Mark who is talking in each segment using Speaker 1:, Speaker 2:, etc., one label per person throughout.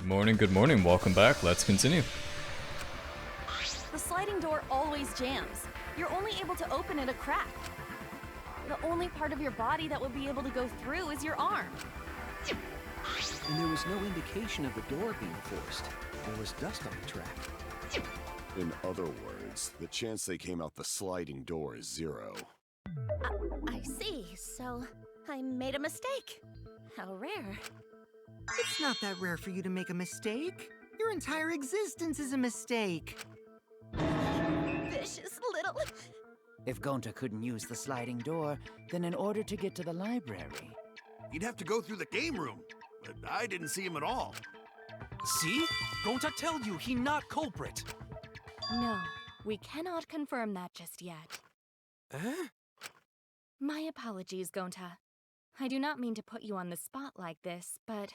Speaker 1: Good morning, welcome back, let's continue.
Speaker 2: The sliding door always jams. You're only able to open it a crack. The only part of your body that will be able to go through is your arm.
Speaker 3: And there was no indication of the door being forced. There was dust on the track.
Speaker 4: In other words, the chance they came out the sliding door is 0.
Speaker 5: I see. So, I made a mistake. How rare.
Speaker 6: It's not that rare for you to make a mistake. Your entire existence is a mistake.
Speaker 5: Vicious little...
Speaker 7: If Gonta couldn't use the sliding door, then in order to get to the library...
Speaker 8: He'd have to go through the game room, but I didn't see him at all.
Speaker 3: See? Gonta tell you he not culprit.
Speaker 2: No, we cannot confirm that just yet.
Speaker 3: Eh?
Speaker 2: My apologies, Gonta. I do not mean to put you on the spot like this, but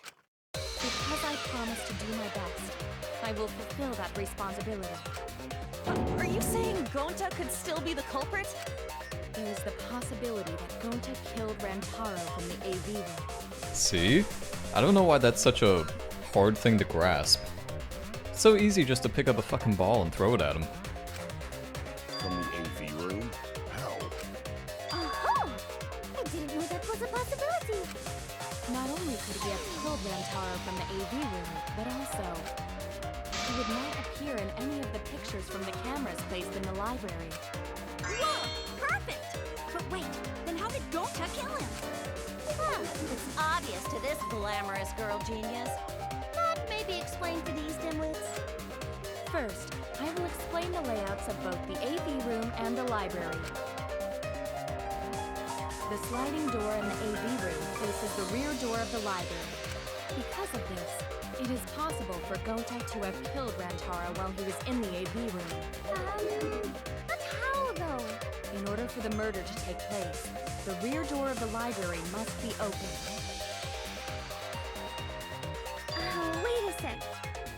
Speaker 2: because I promised to do my best, I will fulfill that responsibility. Are you saying Gonta could still be the culprit? There is the possibility that Gonta killed Rantaro from the AV room.
Speaker 1: See? I don't know why that's such a hard thing to grasp. It's so easy just to pick up a fucking ball and throw it at him.
Speaker 4: From the AV room? How?
Speaker 5: Oh! I didn't know that was a possibility.
Speaker 2: Not only could he have killed Rantaro from the AV room, but also he would not appear in any of the pictures from the cameras placed in the library.
Speaker 5: Whoa! Perfect! But wait, then how did Gonta kill him? Huh, it's obvious to this glamorous girl genius. But maybe explain for these dimwits.
Speaker 2: First, I will explain the layouts of both the AV room and the library. The sliding door in the AV room faces the rear door of the library. Because of this, it is possible for Gonta to have killed Rantaro while he was in the AV room.
Speaker 5: But how though?
Speaker 2: In order for the murder to take place, the rear door of the library must be open.
Speaker 5: Wait a sec.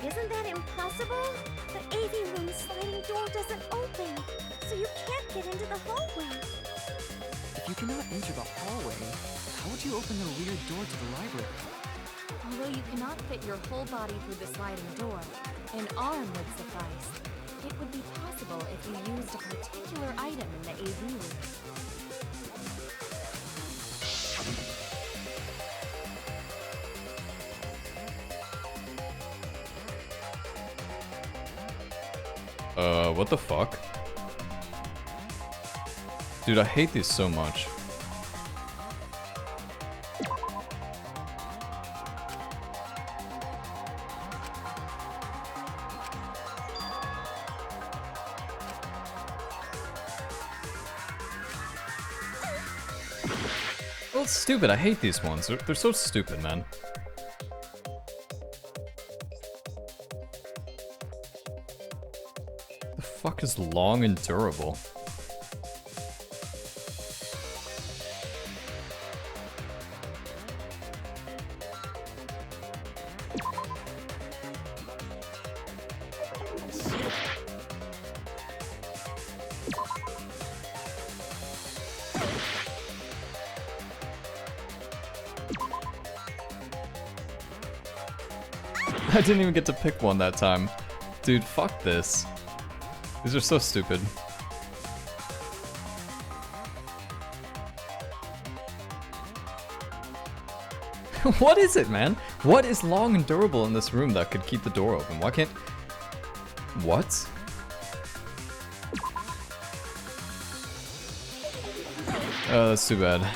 Speaker 5: Isn't that impossible? The AV room sliding door doesn't open, so you can't get into the hallway.
Speaker 3: If you cannot enter the hallway, how would you open the rear door to the library?
Speaker 2: Although you cannot fit your whole body through the sliding door, an arm would suffice. It would be possible if you used a particular item in the AV room.
Speaker 1: What the fuck? Dude, I hate these so much. Well, it's stupid. I hate these ones. They're so stupid, man. The fuck is long and durable? I didn't even get to pick one that time. Dude, fuck this. These are so stupid. What is it, man? What is long and durable in this room that could keep the door open? Why can't... What? Oh, that's too bad.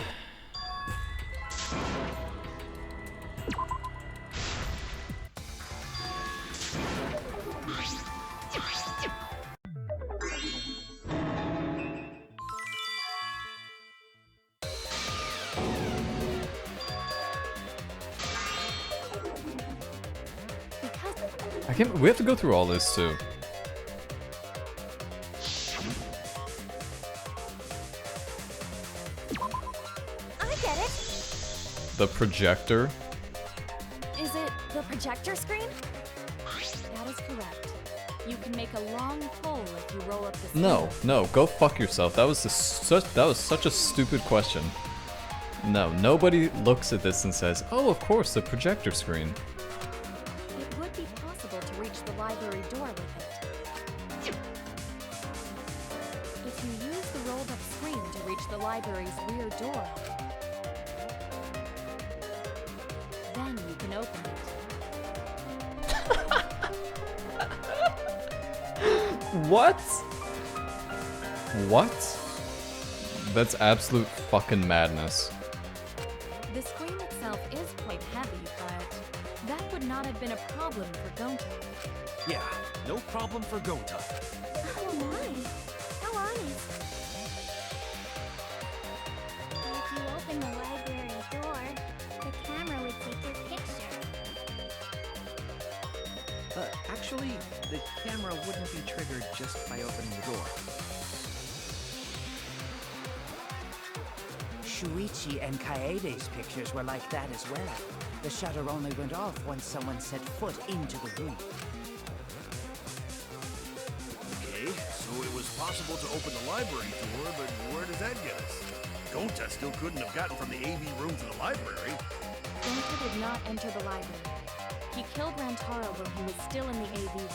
Speaker 1: We have to go through all this too.
Speaker 5: I get it.
Speaker 1: The projector?
Speaker 2: Is it the projector screen? That is correct. You can make a long pole if you roll up the screen.
Speaker 1: No, go fuck yourself. That was such a stupid question. No, nobody looks at this and says, "Oh, of course, the projector screen."
Speaker 2: It would impossible to reach the library door with it. If you use the rolled-up screen to reach the library's rear door, then you can open it.
Speaker 1: What? What? That's absolute fucking madness.
Speaker 2: The screen itself is quite heavy, but that would not have been a problem for Gonta.
Speaker 9: Yeah, no problem for Gonta.
Speaker 5: Oh my. How honest. If you open the library door, the camera would take your picture.
Speaker 3: Actually, the camera wouldn't be triggered just by opening the door.
Speaker 7: Shuichi and Kaede's pictures were like that as well. The shutter only went off once someone set foot into the room.
Speaker 8: Okay, so it was possible to open the library door, but where does that get us? Gonta still couldn't have gotten from the AV room to the library.
Speaker 2: Gonta did not enter the library. He killed Rantaro when he was still in the AV room.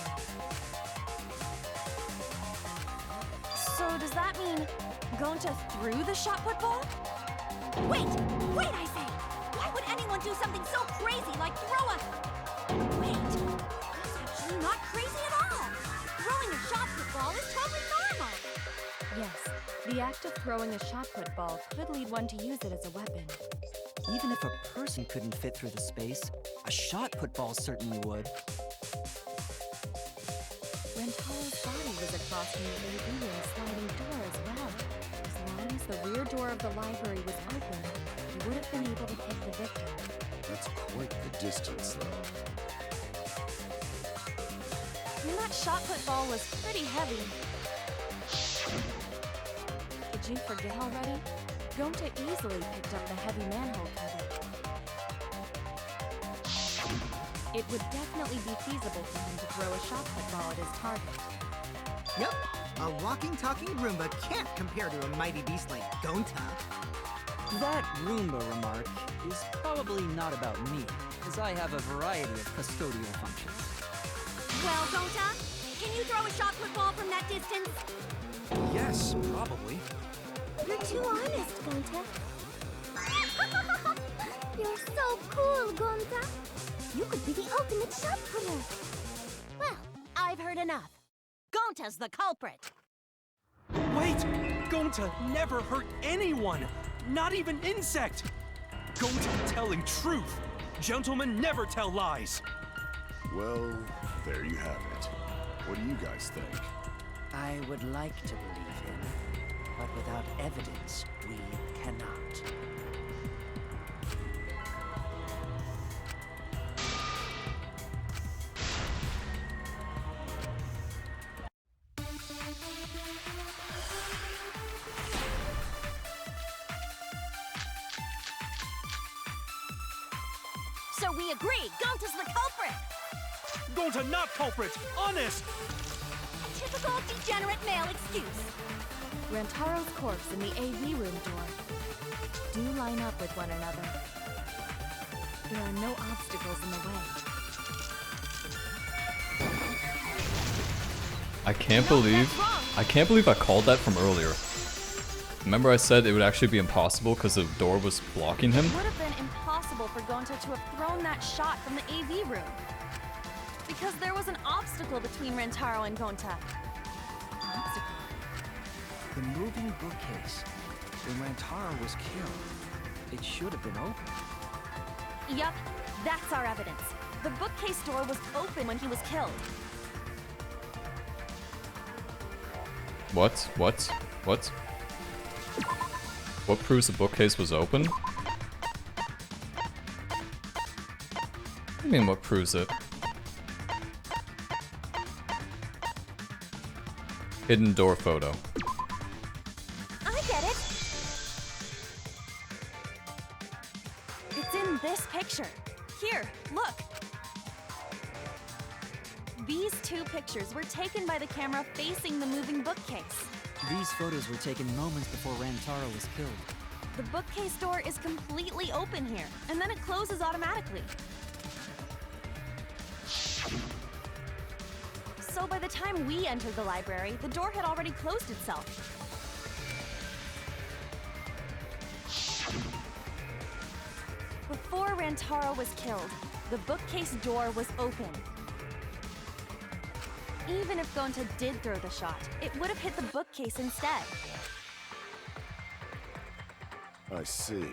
Speaker 2: So does that mean Gonta threw the shot put ball?
Speaker 5: Wait! Wait, I say! Why would anyone do something so crazy like throw a... Wait! That's actually not crazy at all! Throwing a shot put ball is totally normal!
Speaker 2: Yes, the act of throwing a shot put ball could lead one to use it as a weapon.
Speaker 3: Even if a person couldn't fit through the space, a shot put ball certainly would.
Speaker 2: Rantaro's body was across from the AV room sliding door as well. As long as the rear door of the library was open, he would have been able to hit the victim.
Speaker 4: That's quite the distance, though.
Speaker 2: And that shot put ball was pretty heavy. Did you forget already? Gonta easily picked up the heavy manhole cover. It would definitely be feasible for him to throw a shot put ball at his target.
Speaker 6: Yep, a walking, talking Roomba can't compare to a mighty beast like Gonta.
Speaker 3: That Roomba remark is probably not about me, as I have a variety of custodial functions.
Speaker 5: Well, Gonta, can you throw a shot put ball from that distance?
Speaker 9: Yes, probably.
Speaker 5: You're too honest, Gonta. You're so cool, Gonta. You could be the ultimate shot putter. Well, I've heard enough. Gonta's the culprit.
Speaker 9: Wait! Gonta never hurt anyone! Not even insect! Gonta telling truth! Gentlemen never tell lies!
Speaker 4: Well, there you have it. What do you guys think?
Speaker 7: I would like to believe him, but without evidence, we cannot.
Speaker 5: So we agree, Gonta's the culprit!
Speaker 9: Gonta not culprit! Honest!
Speaker 5: Typical degenerate male excuse.
Speaker 2: Rantaro's corpse and the AV room door do line up with one another. There are no obstacles in the way.
Speaker 1: I can't believe I called that from earlier. Remember I said it would actually be impossible because the door was blocking him?
Speaker 2: It would have been impossible for Gonta to have thrown that shot from the AV room. Because there was an obstacle between Rantaro and Gonta. An obstacle.
Speaker 3: The moving bookcase. When Rantaro was killed, it should have been open.
Speaker 2: Yup, that's our evidence. The bookcase door was open when he was killed.
Speaker 1: What? What proves the bookcase was open? I mean, what proves it? Hidden door photo.
Speaker 2: I get it! It's in this picture. Here, look. These two pictures were taken by the camera facing the moving bookcase.
Speaker 3: These photos were taken moments before Rantaro was killed.
Speaker 2: The bookcase door is completely open here, and then it closes automatically. So by the time we entered the library, the door had already closed itself. Before Rantaro was killed, the bookcase door was open. Even if Gonta did throw the shot, it would have hit the bookcase instead.
Speaker 4: I see.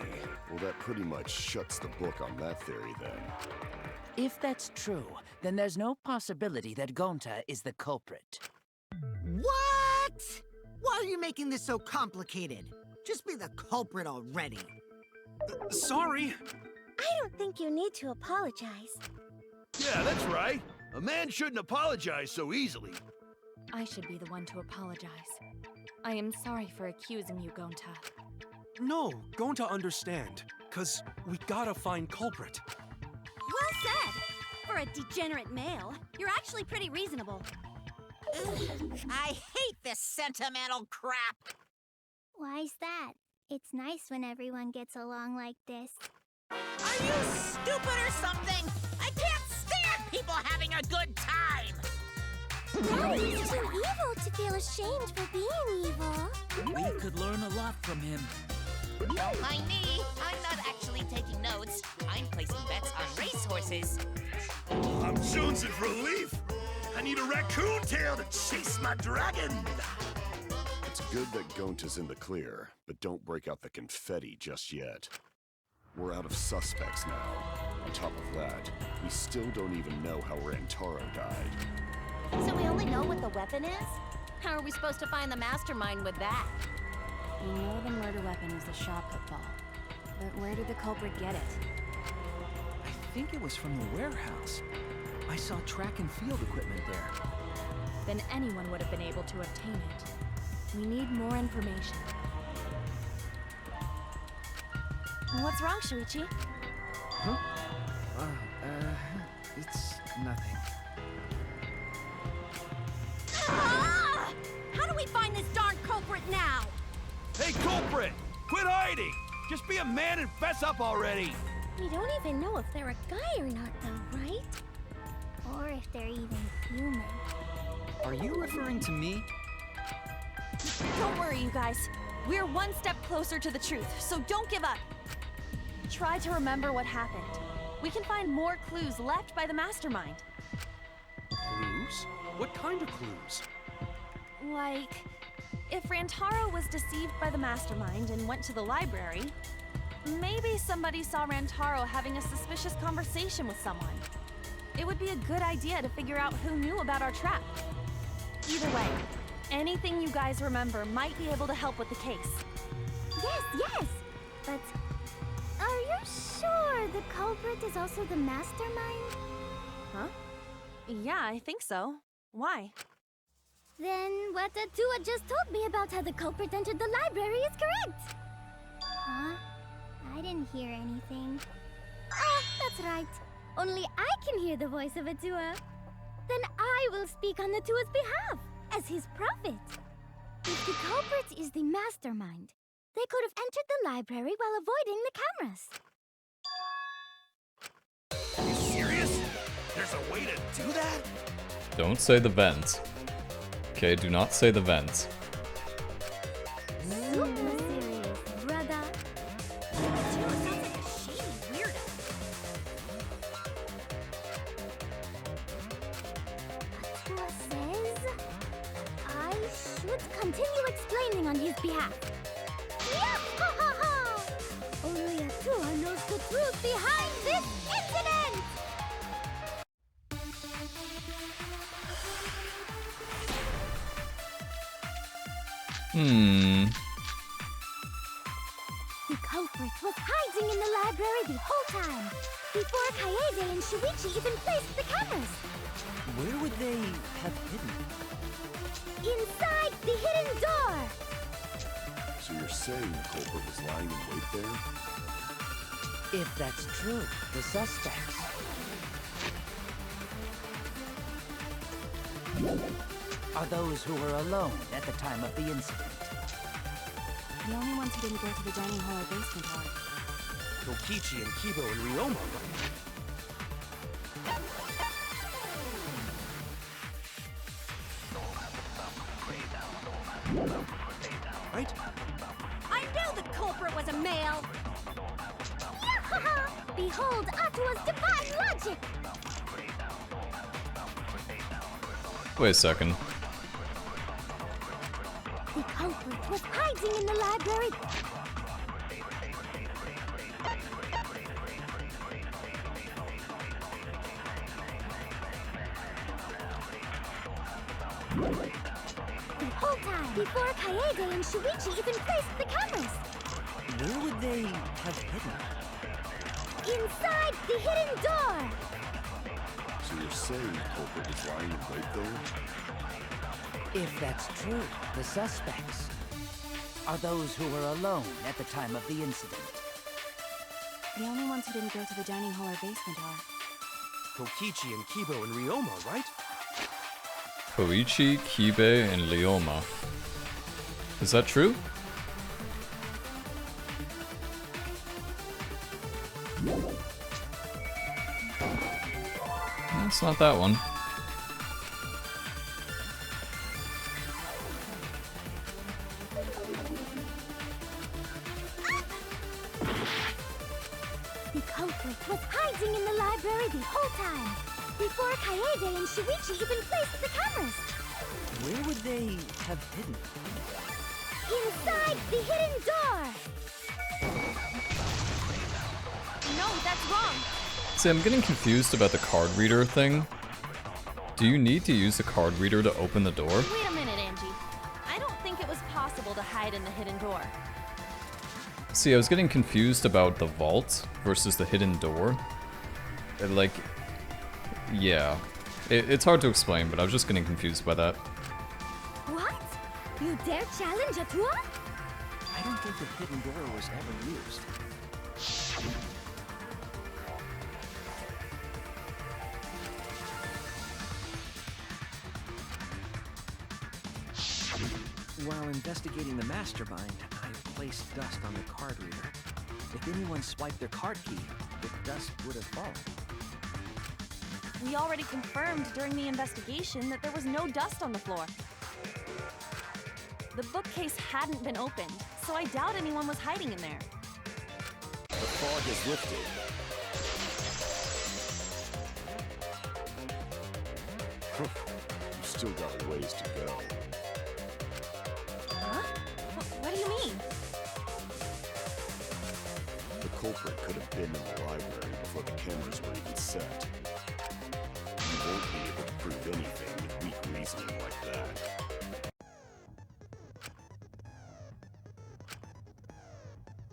Speaker 4: Well, that pretty much shuts the book on that theory, then.
Speaker 7: If that's true, then there's no possibility that Gonta is the culprit.
Speaker 6: What? Why are you making this so complicated? Just be the culprit already.
Speaker 9: Sorry.
Speaker 5: I don't think you need to apologize.
Speaker 8: Yeah, that's right. A man shouldn't apologize so easily.
Speaker 2: I should be the one to apologize. I am sorry for accusing you, Gonta.
Speaker 9: No, Gonta understand. 'Cause we gotta find culprit.
Speaker 5: Well said! For a degenerate male, you're actually pretty reasonable.
Speaker 10: I hate this sentimental crap!
Speaker 11: Why's that? It's nice when everyone gets along like this.
Speaker 10: Are you stupid or something? I can't stand people having a good time!
Speaker 11: Daddy's too evil to feel ashamed for being evil.
Speaker 7: We could learn a lot from him.
Speaker 10: Don't mind me. I'm not actually taking notes. I'm placing bets on racehorses.
Speaker 8: I'm jonesing for relief. I need a raccoon tail to chase my dragon.
Speaker 4: It's good that Gonta's in the clear, but don't break out the confetti just yet. We're out of suspects now. On top of that, we still don't even know how Rantaro died.
Speaker 5: So we only know what the weapon is? How are we supposed to find the mastermind with that?
Speaker 2: We know the murder weapon is the shot put ball. But where did the culprit get it?
Speaker 3: I think it was from the warehouse. I saw track and field equipment there.
Speaker 2: Then anyone would have been able to obtain it. We need more information. What's wrong, Shuichi?
Speaker 3: Huh? It's nothing.
Speaker 5: Ah! How do we find this darn culprit now?
Speaker 8: Hey, culprit! Quit hiding! Just be a man and fess up already!
Speaker 11: We don't even know if they're a guy or not, though, right? Or if they're even human.
Speaker 3: Are you referring to me?
Speaker 2: Don't worry, you guys. We're one step closer to the truth, so don't give up. Try to remember what happened. We can find more clues left by the mastermind.
Speaker 9: Clues? What kind of clues?
Speaker 2: Like, if Rantaro was deceived by the mastermind and went to the library, maybe somebody saw Rantaro having a suspicious conversation with someone. It would be a good idea to figure out who knew about our trap. Either way, anything you guys remember might be able to help with the case.
Speaker 11: Yes! But are you sure the culprit is also the mastermind?
Speaker 2: Huh? Yeah, I think so. Why?
Speaker 11: Then what Atua just told me about how the culprit entered the library is correct! Huh? I didn't hear anything. Oh, that's right. Only I can hear the voice of Atua. Then I will speak on Atua's behalf, as his prophet. If the culprit is the mastermind, they could have entered the library while avoiding the cameras.
Speaker 8: Are you serious? There's a way to do that?
Speaker 1: Don't say the vents. Okay, do not say the vents.
Speaker 11: Super serious, brother.
Speaker 5: Atua sounds like a shady weirdo.
Speaker 11: Atua says I should continue explaining on his behalf. Yah-ha-ha-ha! Only Atua knows the truth behind this incident! The culprit was hiding in the library the whole time, before Kaede and Shuichi even placed the cameras.
Speaker 3: Where would they have hidden?
Speaker 11: Inside the hidden door!
Speaker 4: So you're saying the culprit was lying in wait there?
Speaker 7: If that's true, the suspects are those who were alone at the time of the incident.
Speaker 2: The only ones who didn't go to the dining hall or basement are
Speaker 9: Kokichi and Kibo and Ryoma.
Speaker 8: Right?
Speaker 5: I knew the culprit was a male!
Speaker 11: Yahaha! Behold Atua's divine logic!
Speaker 1: Wait a second.
Speaker 11: The culprit was hiding in the library. The whole time, before Kaede and Shuichi even placed the cameras.
Speaker 3: Where would they have hidden?
Speaker 11: Inside the hidden door.
Speaker 4: So you're saying the culprit was lying in wait there?
Speaker 7: If that's true, the suspects are those who were alone at the time of the incident.
Speaker 2: The only ones who didn't go to the dining hall or basement are...
Speaker 9: Kokichi and Kibo and Ryoma, right?
Speaker 1: Koichi, Kibe, and Ryoma. Is that true? It's not that one.
Speaker 11: The culprit was hiding in the library the whole time, before Kaede and Shuichi even placed the cameras.
Speaker 3: Where would they have hidden?
Speaker 11: Inside the hidden door.
Speaker 5: No, that's wrong!
Speaker 1: See, I'm getting confused about the card reader thing. Do you need to use the card reader to open the door?
Speaker 2: Wait a minute, Angie. I don't think it was possible to hide in the hidden door.
Speaker 1: See, I was getting confused about the vault versus the hidden door. Like, yeah. It's hard to explain, but I was just getting confused by that.
Speaker 11: What? You dare challenge Atua?
Speaker 3: I don't think the hidden door was ever used. While investigating the mastermind, I placed dust on the card reader. If anyone swiped their card key, the dust would have fallen.
Speaker 2: We already confirmed during the investigation that there was no dust on the floor. The bookcase hadn't been opened, so I doubt anyone was hiding in there.
Speaker 4: The fog has lifted. You've still got a ways to go.
Speaker 2: Huh? What do you mean?
Speaker 4: The culprit could have been in the library before the cameras were even set. You won't be able to prove anything with weak reasoning like that.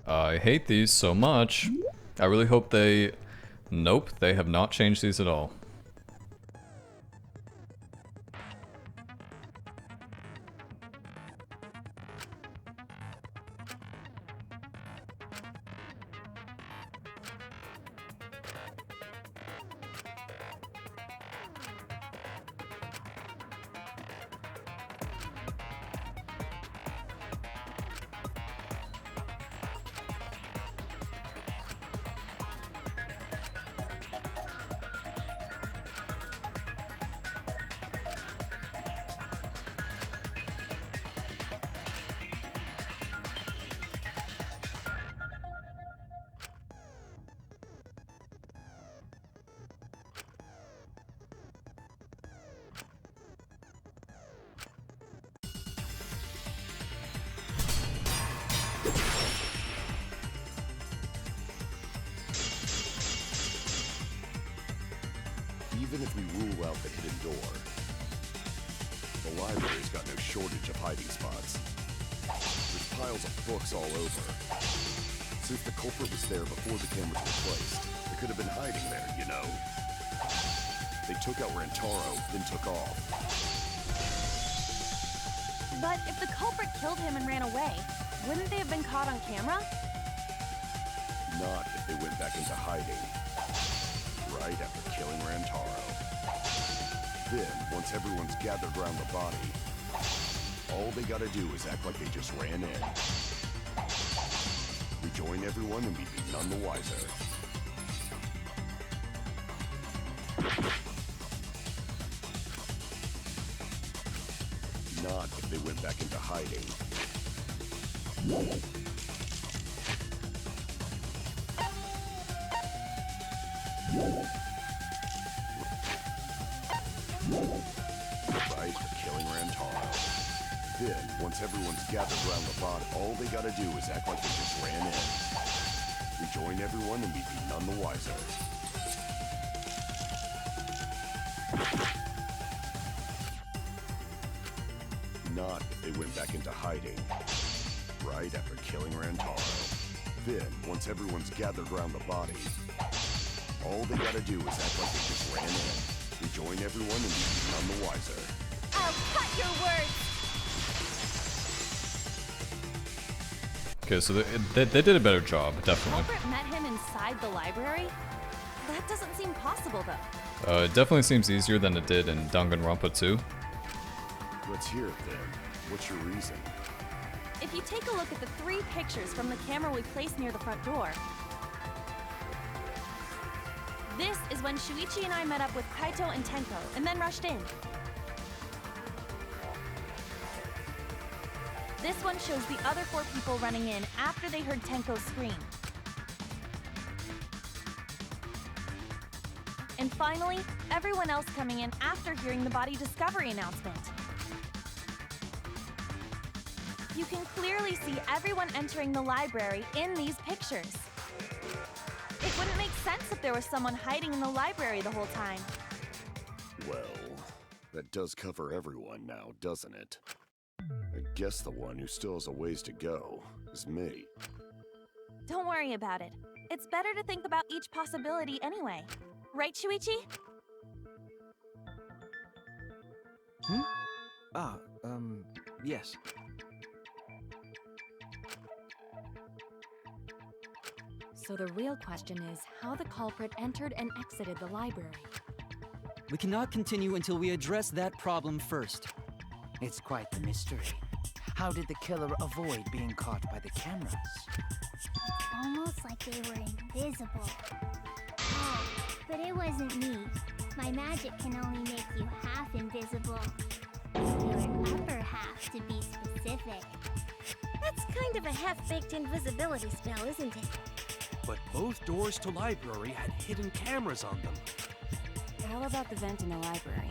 Speaker 1: I hate these so much. I really hope they... Nope, they have not changed these at all.
Speaker 4: Even if we rule out the hidden door, the library's got no shortage of hiding spots. There's piles of books all over. Since the culprit was there before the cameras were placed, they could have been hiding there, you know? They took out Rantaro, then took off.
Speaker 2: But if the culprit killed him and ran away, wouldn't they have been caught on camera?
Speaker 4: Not if they went back into hiding. Right after killing Rantaro. Then, once everyone's gathered around the body, all they gotta do is act like they just ran in. Rejoin everyone and we'd be none the wiser. Not if they went back into hiding. Right for killing Rantaro. Then, once everyone's gathered around the body, all they gotta do is act like they just ran in. Rejoin everyone and we'd be none the wiser. Not if they went back into hiding. Right after killing Rantaro. Then, once everyone's gathered around the body, all they gotta do is act like they just ran in. Rejoin everyone and be none the wiser.
Speaker 2: I'll cut your words!
Speaker 1: Okay, so they did a better job, definitely.
Speaker 2: Culprit met him inside the library? That doesn't seem possible, though.
Speaker 1: It definitely seems easier than it did in Danganronpa 2.
Speaker 4: Let's hear it then. What's your reason?
Speaker 2: If you take a look at the 3 pictures from the camera we placed near the front door, this is when Shuichi and I met up with Kaito and Tenko, and then rushed in. This one shows the other 4 people running in after they heard Tenko scream. And finally, everyone else coming in after hearing the body discovery announcement. You can clearly see everyone entering the library in these pictures. It wouldn't make sense if there was someone hiding in the library the whole time.
Speaker 4: Well, that does cover everyone now, doesn't it? I guess the one who still has a ways to go is me.
Speaker 2: Don't worry about it. It's better to think about each possibility anyway. Right, Shuichi?
Speaker 3: Yes.
Speaker 2: So the real question is how the culprit entered and exited the library.
Speaker 12: We cannot continue until we address that problem first.
Speaker 7: It's quite the mystery. How did the killer avoid being caught by the cameras?
Speaker 11: It's almost like they were invisible. Oh, but it wasn't me. My magic can only make you half invisible. Your upper half, to be specific.
Speaker 5: That's kind of a half-baked invisibility spell, isn't it?
Speaker 9: But both doors to library had hidden cameras on them.
Speaker 2: How about the vent in the library?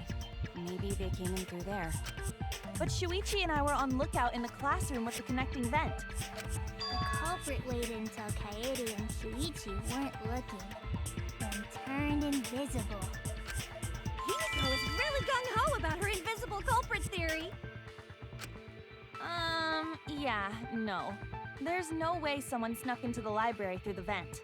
Speaker 2: Maybe they came in through there. But Shuichi and I were on lookout in the classroom with the connecting vent.
Speaker 11: The culprit waited until Kaede and Shuichi weren't looking, then turned invisible.
Speaker 5: Himiko is really gung-ho about her invisible culprit theory.
Speaker 2: Yeah, no. There's no way someone snuck into the library through the vent.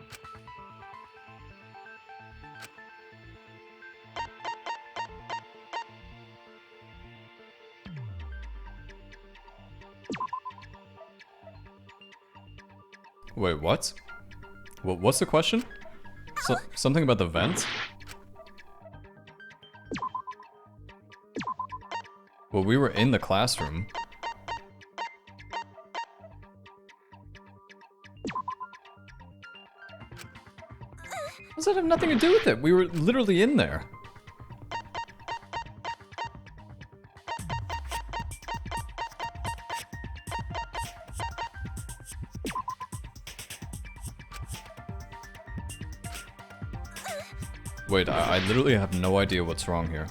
Speaker 1: Wait, what? What's the question? Something about the vent? Well, we were in the classroom. Does that have nothing to do with it? We were literally in there. Wait, I literally have no idea what's wrong here.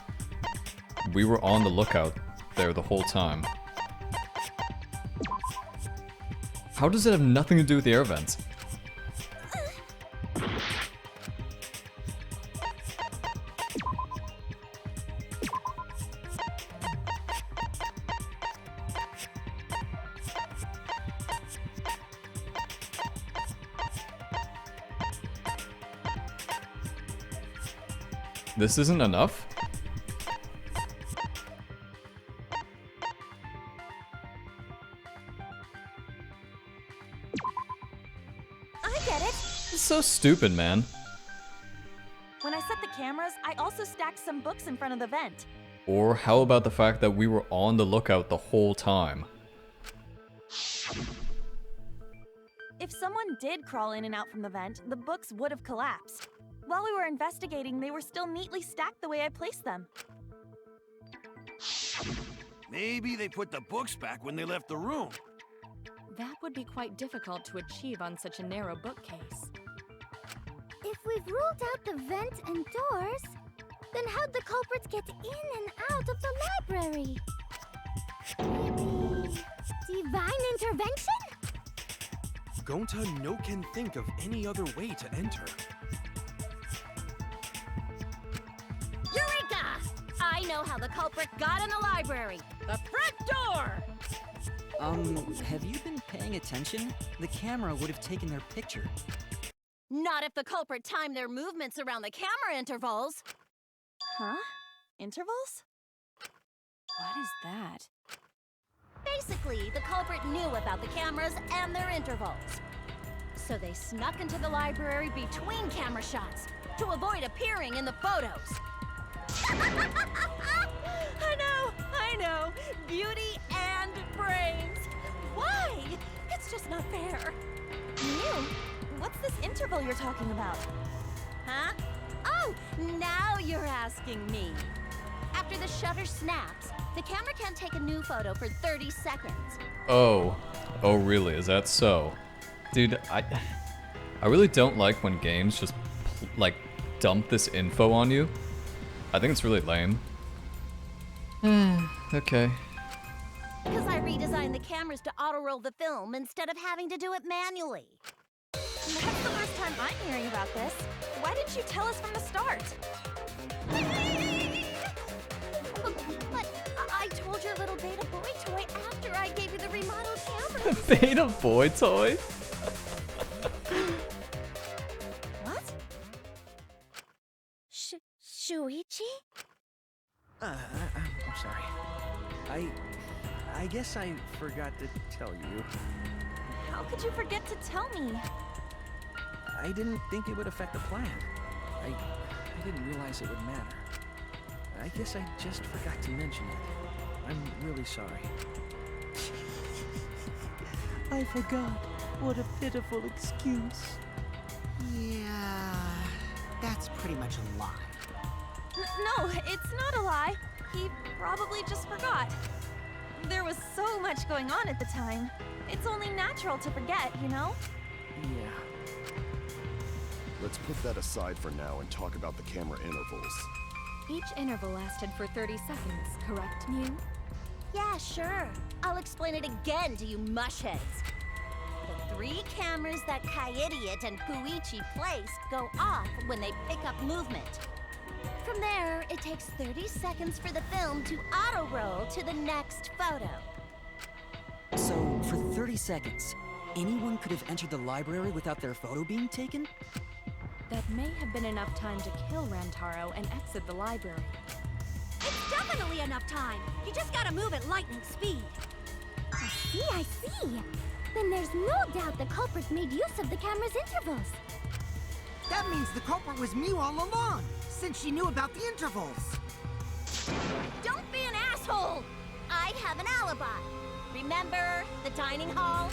Speaker 1: We were on the lookout there the whole time. How does it have nothing to do with the air vents? This isn't enough?
Speaker 2: I get it!
Speaker 1: It's so stupid, man.
Speaker 2: When I set the cameras, I also stacked some books in front of the vent.
Speaker 1: Or how about the fact that we were on the lookout the whole time?
Speaker 2: If someone did crawl in and out from the vent, the books would have collapsed. While we were investigating, they were still neatly stacked the way I placed them.
Speaker 8: Maybe they put the books back when they left the room.
Speaker 2: That would be quite difficult to achieve on such a narrow bookcase.
Speaker 11: If we've ruled out the vent and doors, then how'd the culprits get in and out of the library? Maybe divine intervention?
Speaker 9: Gonta no can think of any other way to enter.
Speaker 5: Eureka! I know how the culprit got in the library. The front door!
Speaker 12: Have you been paying attention? The camera would have taken their picture.
Speaker 5: Not if the culprit timed their movements around the camera intervals.
Speaker 2: Huh? Intervals? What is that?
Speaker 5: Basically, the culprit knew about the cameras and their intervals. So they snuck into the library between camera shots to avoid appearing in the photos. I know. Beauty and brains. Why? It's just not fair.
Speaker 2: Mew, what's this interval you're talking about?
Speaker 5: Huh? Oh, now you're asking me. After the shutter snaps, the camera can't take a new photo for 30 seconds.
Speaker 1: Oh really? Is that so? Dude, I really don't like when games just like dump this info on you. I think it's really lame. Okay.
Speaker 5: Because I redesigned the cameras to auto-roll the film instead of having to do it manually.
Speaker 2: That's the first time I'm hearing about this. Why didn't you tell us from the start?
Speaker 5: But I told your little beta boy toy after I gave you the remodeled camera.
Speaker 1: Beta boy toy?
Speaker 5: What? Shuichi?
Speaker 3: I'm sorry. I guess I forgot to tell you.
Speaker 2: How could you forget to tell me?
Speaker 3: I didn't think it would affect the plan. I didn't realize it would matter. I guess I just forgot to mention it. I'm really sorry.
Speaker 7: I forgot. What a pitiful excuse.
Speaker 6: Yeah, that's pretty much a lie.
Speaker 2: No, it's not a lie. He probably just forgot. There was so much going on at the time. It's only natural to forget, you know?
Speaker 3: Yeah.
Speaker 4: Let's put that aside for now and talk about the camera intervals.
Speaker 2: Each interval lasted for 30 seconds, correct, Mew?
Speaker 5: Yeah, sure. I'll explain it again to you mushheads. The 3 cameras that Kaiidiot and Puichi placed go off when they pick up movement. From there, it takes 30 seconds for the film to auto-roll to the next photo.
Speaker 12: So, for 30 seconds, anyone could have entered the library without their photo being taken?
Speaker 2: That may have been enough time to kill Rantaro and exit the library.
Speaker 5: It's definitely enough time. You just gotta move at lightning speed.
Speaker 11: I see. Then there's no doubt the culprit made use of the camera's intervals.
Speaker 6: That means the culprit was Mew all along, since she knew about the intervals.
Speaker 5: Don't be an asshole! I have an alibi. Remember the dining hall?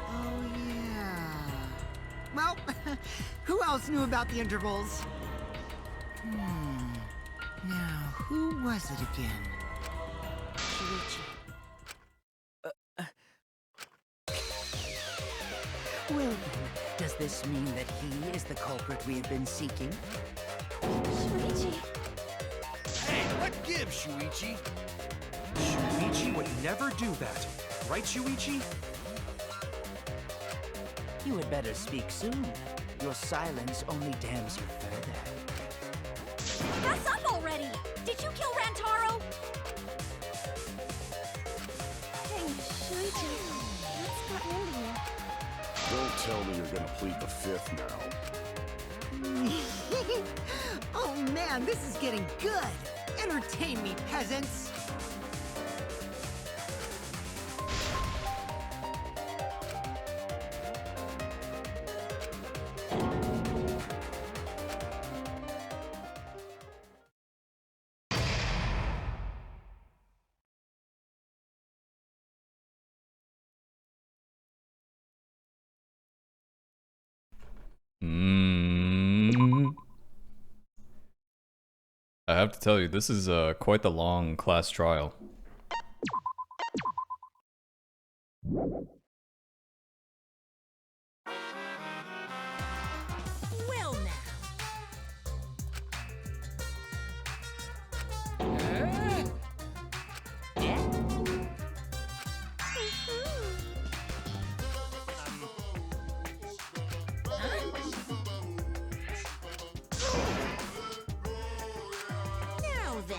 Speaker 6: Oh, yeah. Well, who else knew about the intervals? Now, who was it again?
Speaker 5: Shuichi.
Speaker 7: Well then, does this mean that he is the culprit we have been seeking?
Speaker 2: Shuichi!
Speaker 8: Hey, what gives, Shuichi?
Speaker 9: Shuichi would never do that. Right, Shuichi?
Speaker 7: You had better speak soon. Your silence only damns you further.
Speaker 5: That's up already! Did you kill Rantaro?
Speaker 2: Hey, Shuichi, what's gotten into you?
Speaker 4: Don't tell me you're gonna plead the 5th now.
Speaker 6: Oh man, this is getting good! Entertain me, peasants!
Speaker 1: I have to tell you, this is quite the long class trial.
Speaker 5: then.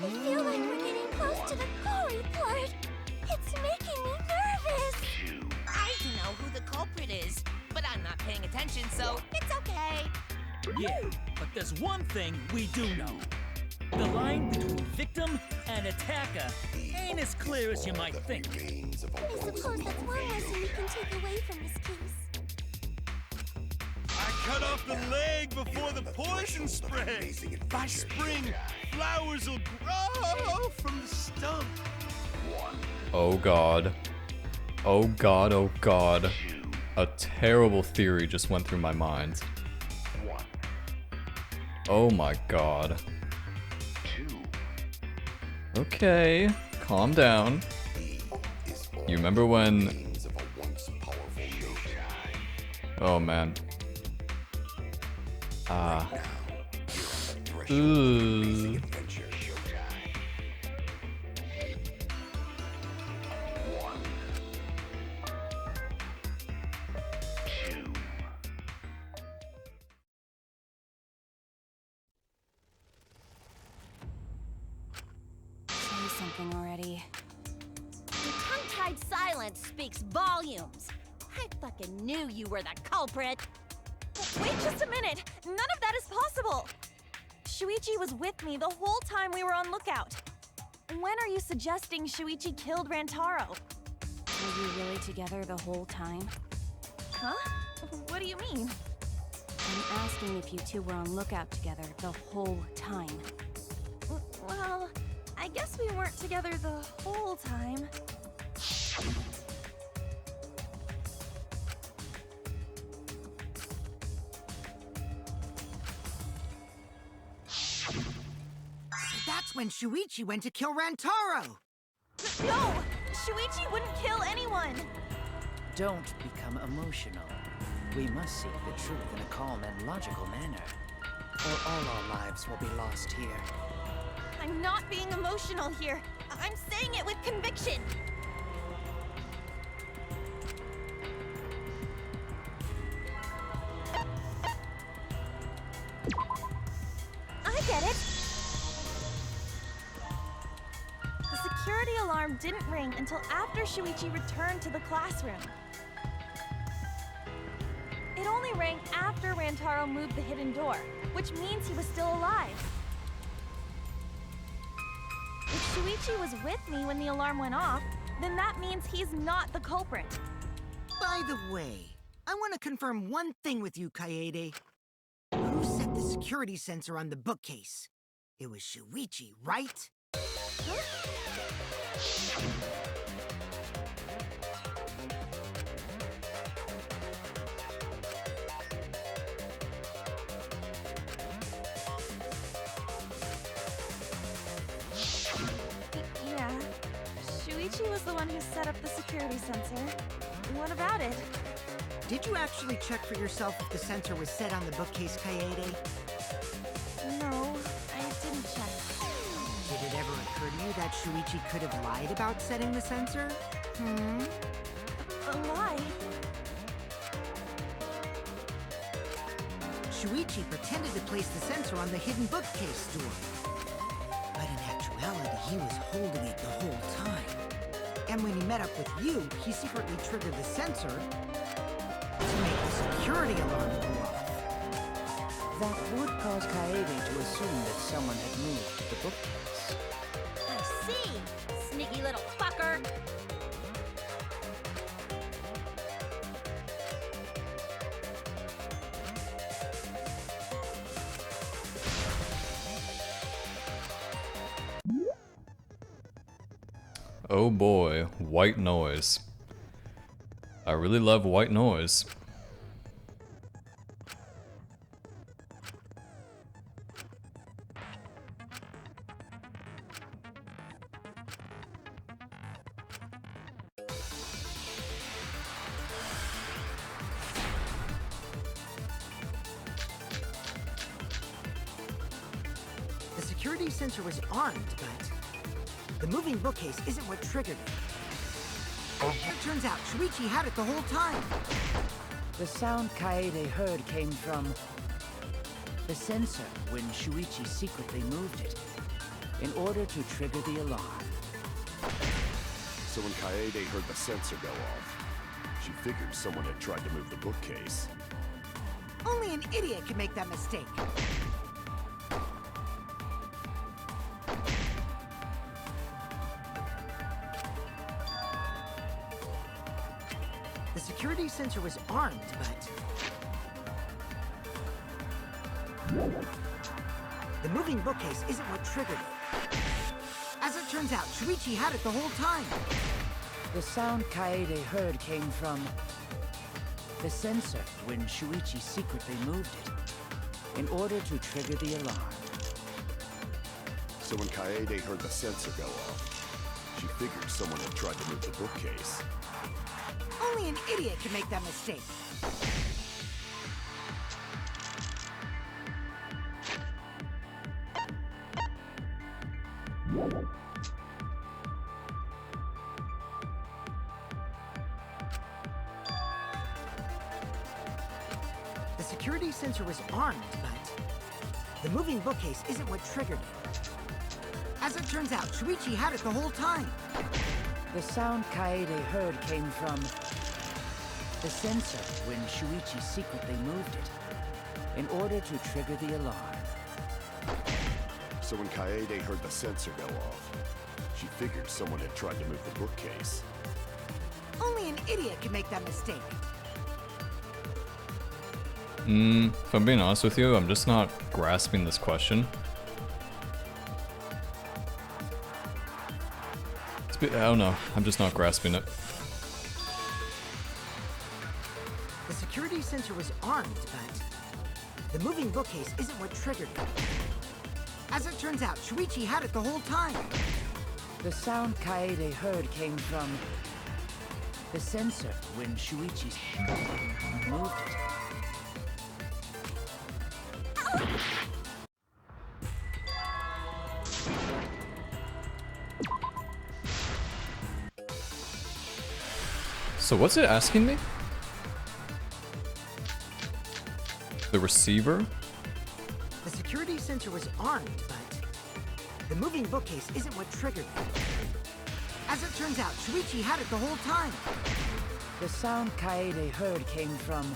Speaker 11: I feel like we're getting close to the gory part. It's making me nervous.
Speaker 10: I don't know who the culprit is, but I'm not paying attention, so it's okay.
Speaker 13: Yeah, but there's one thing we do know. The line between victim and attacker ain't as clear as you might think.
Speaker 11: I suppose that's one lesson we can take away from this case.
Speaker 8: I cut off the leg before the poison spread. By spring, flowers will grow from the stump.
Speaker 1: Oh god. Oh god, oh god. A terrible theory just went through my mind. Oh my god. Okay, calm down. You remember when... Oh man. Ooh.
Speaker 2: Say something already.
Speaker 5: Your tongue-tied silence speaks volumes. I fucking knew you were the culprit.
Speaker 2: Wait just a minute! None of that is possible! Shuichi was with me the whole time we were on lookout. When are you suggesting Shuichi killed Rantaro? Were you really together the whole time? Huh? What do you mean? I'm asking if you two were on lookout together the whole time. Well, I guess we weren't together the whole time.
Speaker 6: So that's when Shuichi went to kill Rantaro!
Speaker 2: No! Shuichi wouldn't kill anyone!
Speaker 7: Don't become emotional. We must seek the truth in a calm and logical manner, or all our lives will be lost here.
Speaker 2: I'm not being emotional here. I'm saying it with conviction. I get it. The security alarm didn't ring until after Shuichi returned to the classroom. It only rang after Rantaro moved the hidden door, which means he was still alive. If Shuichi was with me when the alarm went off, then that means he's not the culprit.
Speaker 6: By the way, I want to confirm one thing with you, Kaede. Who set the security sensor on the bookcase? It was Shuichi, right?
Speaker 2: Huh? Yeah. Shuichi was the one who set up the security sensor. What about it?
Speaker 6: Did you actually check for yourself if the sensor was set on the bookcase, Kaede?
Speaker 2: No, I didn't check.
Speaker 6: Did it ever occur to you that Shuichi could have lied about setting the sensor?
Speaker 2: A lie?
Speaker 6: Shuichi pretended to place the sensor on the hidden bookcase door. But in actuality, he was holding it the whole time. And when he met up with you, he secretly triggered the sensor to make the security alarm go off.
Speaker 7: That would cause Kaede to assume that someone had moved the bookcase.
Speaker 5: I see! Sneaky little fucker!
Speaker 1: Oh boy, white noise. I really love white noise.
Speaker 6: security sensor was armed, but the moving bookcase isn't what triggered it. It turns out Shuichi had it the whole time.
Speaker 7: The sound Kaede heard came from the sensor when Shuichi secretly moved it in order to trigger the alarm.
Speaker 4: So when Kaede heard the sensor go off, she figured someone had tried to move the bookcase.
Speaker 6: Only an idiot could make that mistake. The security sensor was armed, but the moving bookcase isn't what triggered it. As it turns out, Shuichi had it the whole time.
Speaker 7: The sound Kaede heard came from the sensor when Shuichi secretly moved it in order to trigger the alarm.
Speaker 4: So when Kaede heard the sensor go off, she figured someone had tried to move the bookcase.
Speaker 6: Only an idiot could make that mistake. The security sensor was armed, but the moving bookcase isn't what triggered it. As it turns out, Shuichi had it the whole time.
Speaker 7: The sound Kaede heard came from the sensor when Shuichi secretly moved it in order to trigger the alarm.
Speaker 4: So when Kaede heard the sensor go off, she figured someone had tried to move the bookcase.
Speaker 6: Only an idiot could make that mistake.
Speaker 1: If I'm being honest with you, I'm just not grasping this question. I don't know, I'm just not grasping it.
Speaker 6: The security sensor was armed, but the moving bookcase isn't what triggered it. As it turns out, Shuichi had it the whole time.
Speaker 7: The sound Kaede heard came from the sensor when Shuichi moved it.
Speaker 1: So what's it asking me? The receiver?
Speaker 6: The security sensor was armed, but the moving bookcase isn't what triggered it. As it turns out, Shuichi had it the whole time.
Speaker 7: The sound Kaede heard came from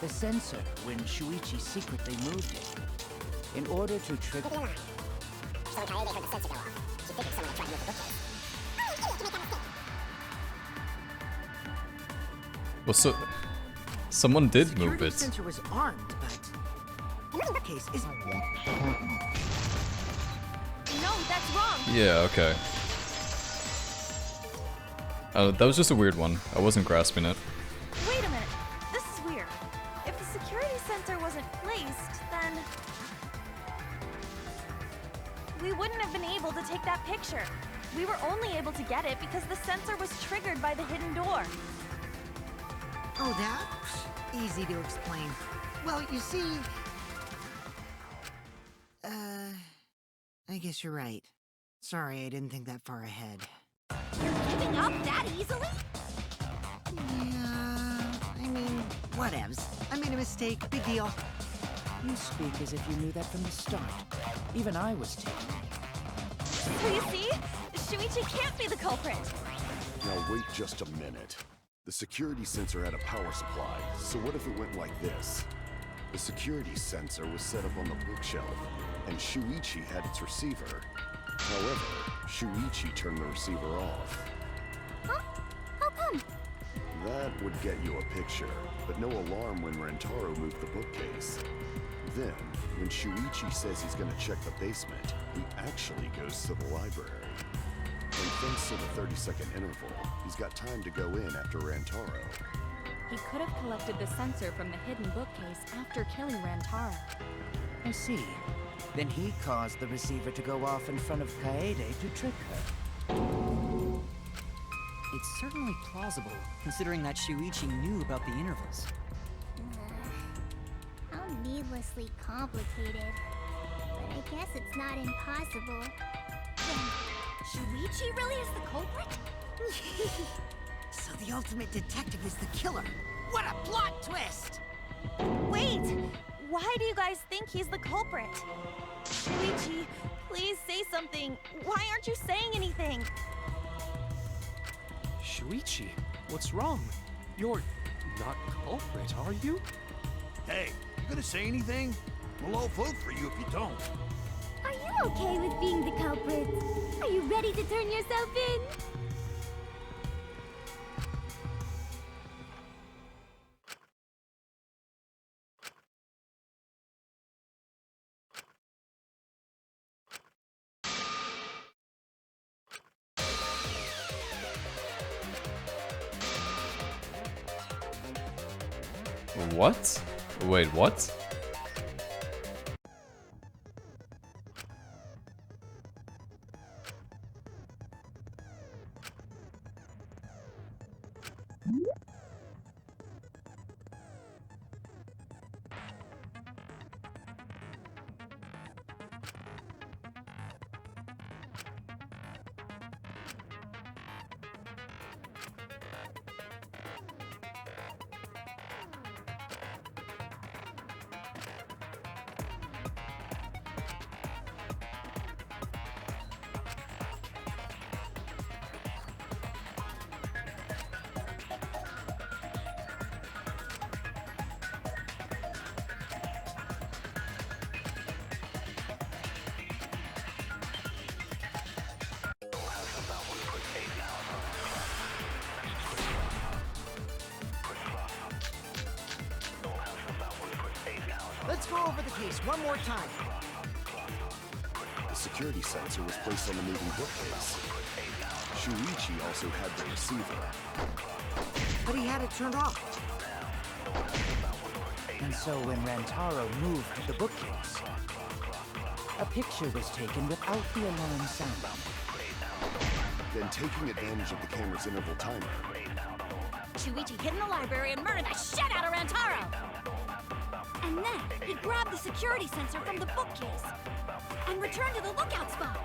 Speaker 7: the sensor when Shuichi secretly moved it in order to trigger.
Speaker 11: So when Kaede heard the sensor go off, she figured someone had tried to move the bookcase.
Speaker 1: Well, so someone did move it.
Speaker 6: The sensor was armed, but the moving bookcase isn't.
Speaker 2: No, that's wrong.
Speaker 1: Yeah, okay. That was just a weird one. I wasn't grasping it.
Speaker 2: Wait a minute. This is weird. If the security sensor wasn't placed, then we wouldn't have been able to take that picture. We were only able to get it because the sensor was triggered by the hidden door.
Speaker 6: Oh, that? Easy to explain. Well, you see... I guess you're right. Sorry, I didn't think that far ahead.
Speaker 5: You're giving up that easily?
Speaker 6: Yeah... I mean, whatevs. I made a mistake. Big deal.
Speaker 7: You speak as if you knew that from the start. Even I was taken.
Speaker 2: So you see? Shuichi can't be the culprit.
Speaker 4: Now wait just a minute. The security sensor had a power supply, so what if it went like this? The security sensor was set up on the bookshelf, and Shuichi had its receiver. However, Shuichi turned the receiver off.
Speaker 11: Huh? How come?
Speaker 4: That would get you a picture, but no alarm when Rantaro moved the bookcase. Then, when Shuichi says he's gonna check the basement, he actually goes to the library. And thanks to the 30-second interval, he's got time to go in after Rantaro.
Speaker 2: He could have collected the sensor from the hidden bookcase after killing Rantaro.
Speaker 7: I see. Then he caused the receiver to go off in front of Kaede to trick her.
Speaker 12: It's certainly plausible, considering that Shuichi knew about the intervals.
Speaker 11: How needlessly complicated. But I guess it's not impossible.
Speaker 5: Then, Shuichi really is the culprit?
Speaker 6: So the ultimate detective is the killer. What a plot twist!
Speaker 5: Wait! Why do you guys think he's the culprit? Shuichi, please say something. Why aren't you saying anything?
Speaker 9: Shuichi, what's wrong? You're not culprit, are you?
Speaker 8: Hey, you gonna say anything? We'll all vote for you if you don't.
Speaker 11: Are you okay with being the culprit? Are you ready to turn yourself in?
Speaker 1: What? Wait, what?
Speaker 6: Let's go over the case one more time.
Speaker 4: The security sensor was placed on the moving bookcase. Shuichi also had the receiver.
Speaker 6: But he had it turned off.
Speaker 7: And so when Rantaro moved the bookcase, a picture was taken without the alarm sounding.
Speaker 4: Then taking advantage of the camera's interval timer,
Speaker 5: Shuichi hid in the library and murdered the shit out of Rantaro! And then he grabbed the security sensor from the bookcase and returned to the lookout spot.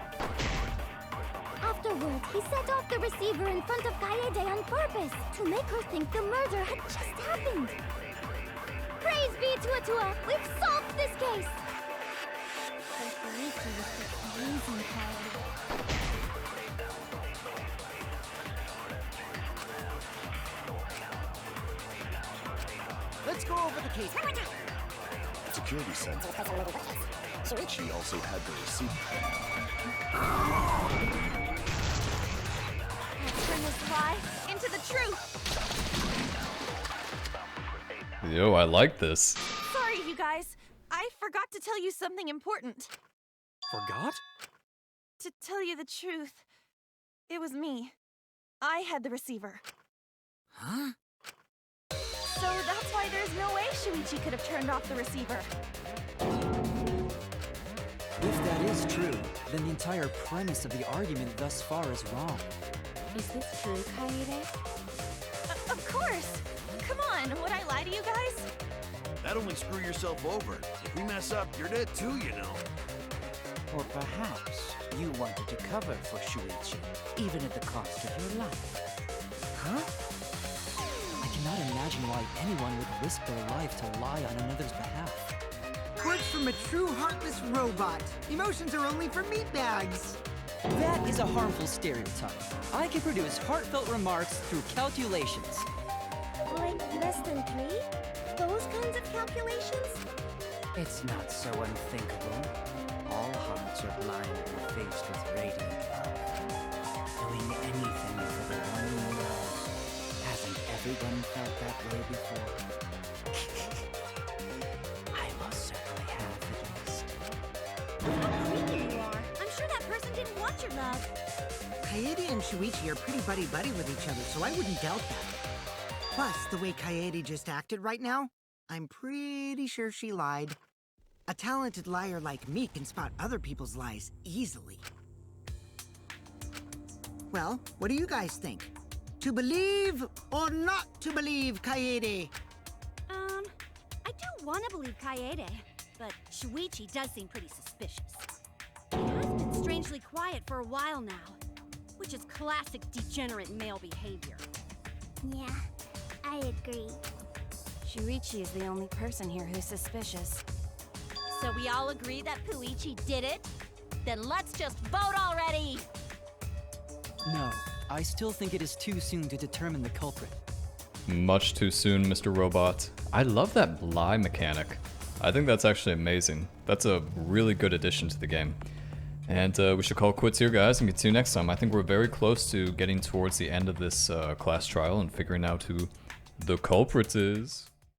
Speaker 11: Afterwards, he set off the receiver in front of Kaede on purpose to make her think the murder had just happened. Praise be Tua! We've solved this case! Shuichi was just using Kaede.
Speaker 6: Let's go over the case.
Speaker 4: security sensor. Shuichi also had the receiver.
Speaker 5: Let's turn this lie into the truth.
Speaker 1: Yo, I like this.
Speaker 5: Sorry, you guys. I forgot to tell you something important.
Speaker 9: Forgot?
Speaker 5: To tell you the truth, it was me. I had the receiver.
Speaker 6: Huh?
Speaker 5: So that's why there's no way Shuichi could have turned off the receiver.
Speaker 12: If that is true, then the entire premise of the argument thus far is wrong.
Speaker 2: Is this true, Kaede?
Speaker 5: Of course! Come on, would I lie to you guys?
Speaker 8: That'll only screw yourself over. If we mess up, you're dead too, you know.
Speaker 7: Or perhaps you wanted to cover for Shuichi, even at the cost of your life.
Speaker 12: Huh? I cannot imagine why anyone would risk their life to lie on another's behalf.
Speaker 6: Words from a true heartless robot. Emotions are only for meatbags.
Speaker 12: That is a harmful stereotype. I can produce heartfelt remarks through calculations.
Speaker 11: Like less than 3? Those kinds of calculations?
Speaker 7: It's not so unthinkable. All hearts are blind when faced with radiant love. Doing anything for the one you love. Hasn't everyone felt that way before? I most certainly have, at least.
Speaker 5: How creepy you are. I'm sure that person didn't want your love.
Speaker 6: Kaede and Shuichi are pretty buddy-buddy with each other, so I wouldn't doubt that. Plus, the way Kaede just acted right now, I'm pretty sure she lied. A talented liar like me can spot other people's lies easily. Well, what do you guys think? To believe or not to believe, Kaede?
Speaker 5: I do want to believe Kaede. but Shuichi does seem pretty suspicious. He has been strangely quiet for a while now, which is classic degenerate male behavior.
Speaker 11: Yeah, I agree.
Speaker 2: Shuichi is the only person here who's suspicious.
Speaker 5: So we all agree that Puichi did it? Then let's just vote already!
Speaker 12: No, I still think it is too soon to determine the culprit.
Speaker 1: Much too soon, Mr. Robot. I love that lie mechanic. I think that's actually amazing. That's a really good addition to the game. And we should call quits here, guys, and continue next time. I think we're very close to getting towards the end of this class trial and figuring out who the culprit is.